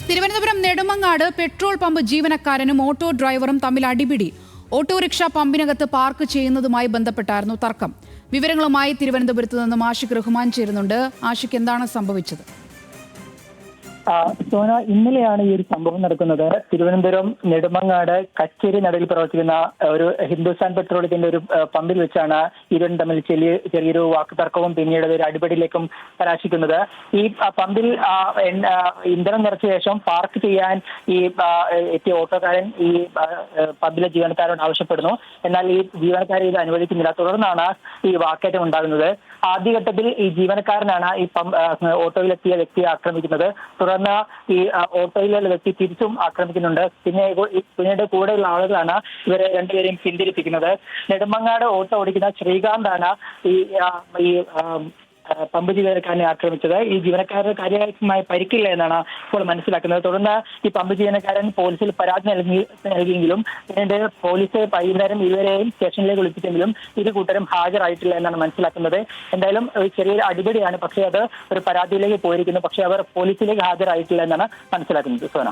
Thiruvananthapuram Nedumangad petrol pump ജീവനക്കാരനും auto ഡ്രൈവറും തമ്മിൽ അടിപിടി. ഓട്ടോറിക്ഷ പമ്പിനകത്ത് പാർക്ക് ചെയ്യുന്നതുമായി ബന്ധപ്പെട്ടായിരുന്നു തർക്കം. വിവരങ്ങളുമായി തിരുവനന്തപുരത്ത് നിന്നും ആഷിഖ് റഹ്മാൻ ചേരുന്നുണ്ട്. ആഷിഖ്, എന്താണ് സംഭവിച്ചത്? സോന, ഇന്നലെയാണ് ഈ ഒരു സംഭവം നടക്കുന്നത്. തിരുവനന്തപുരം നെടുമങ്ങാട് കച്ചേരി നടയിൽ പ്രവർത്തിക്കുന്ന ഒരു ഹിന്ദുസ്ഥാൻ പെട്രോളിയത്തിന്റെ ഒരു പമ്പിൽ വെച്ചാണ് ഇരുവരും തമ്മിൽ ചെറിയൊരു വാക്കുതർക്കവും പിന്നീട് ഒരു അടിപിടിയിലേക്കും കലാശിക്കുന്നത്. ഈ പമ്പിൽ ഇന്ധനം നിറച്ച ശേഷം പാർക്ക് ചെയ്യാൻ ഈ എത്തിയ ഓട്ടോക്കാരൻ ഈ പമ്പിലെ ജീവനക്കാരോട് ആവശ്യപ്പെടുന്നു. എന്നാൽ ഈ ജീവനക്കാരെ ഇത് അനുവദിക്കുന്നില്ല. തുടർന്നാണ് ഈ വാക്കേറ്റം ഉണ്ടാകുന്നത്. ആദ്യഘട്ടത്തിൽ ഈ ജീവനക്കാരനാണ് ഈ ഓട്ടോയിലെത്തിയ വ്യക്തിയെ ആക്രമിക്കുന്നത്. തുടർന്ന് ഈ ഓട്ടോയിലുള്ള വ്യക്തി തിരിച്ചും ആക്രമിക്കുന്നുണ്ട്. പിന്നീട് കൂടെയുള്ള ആളുകളാണ് ഇവരെ രണ്ടുപേരെയും പിന്തിരിപ്പിക്കുന്നത്. നെടുമങ്ങാട് ഓട്ടോ ഓടിക്കുന്ന ശ്രീകാന്താണ് ഈ പമ്പ് ജീവനക്കാരനെ ആക്രമിച്ചത്. ഈ ജീവനക്കാരന് കാര്യമായ പരിക്കില്ല എന്നാണ് ഇപ്പോൾ മനസ്സിലാക്കുന്നത്. തുടർന്ന് ഈ പമ്പ് ജീവനക്കാരൻ പോലീസിൽ പരാതി നൽകിയെങ്കിലും പിന്നീട് പോലീസ് വൈകുന്നേരം ഇരുവരെയും സ്റ്റേഷനിലേക്ക് വിളിപ്പിച്ചെങ്കിലും ഇരു കൂട്ടരും ഹാജരായിട്ടില്ല എന്നാണ് മനസ്സിലാക്കുന്നത്. എന്തായാലും ചെറിയൊരു അടിപിടിയാണ്, പക്ഷേ അത് ഒരു പരാതിയിലേക്ക് പോയിരിക്കുന്നു. പക്ഷേ അവർ പോലീസിലേക്ക് ഹാജരായിട്ടില്ല എന്നാണ് മനസ്സിലാക്കുന്നത്. സോന.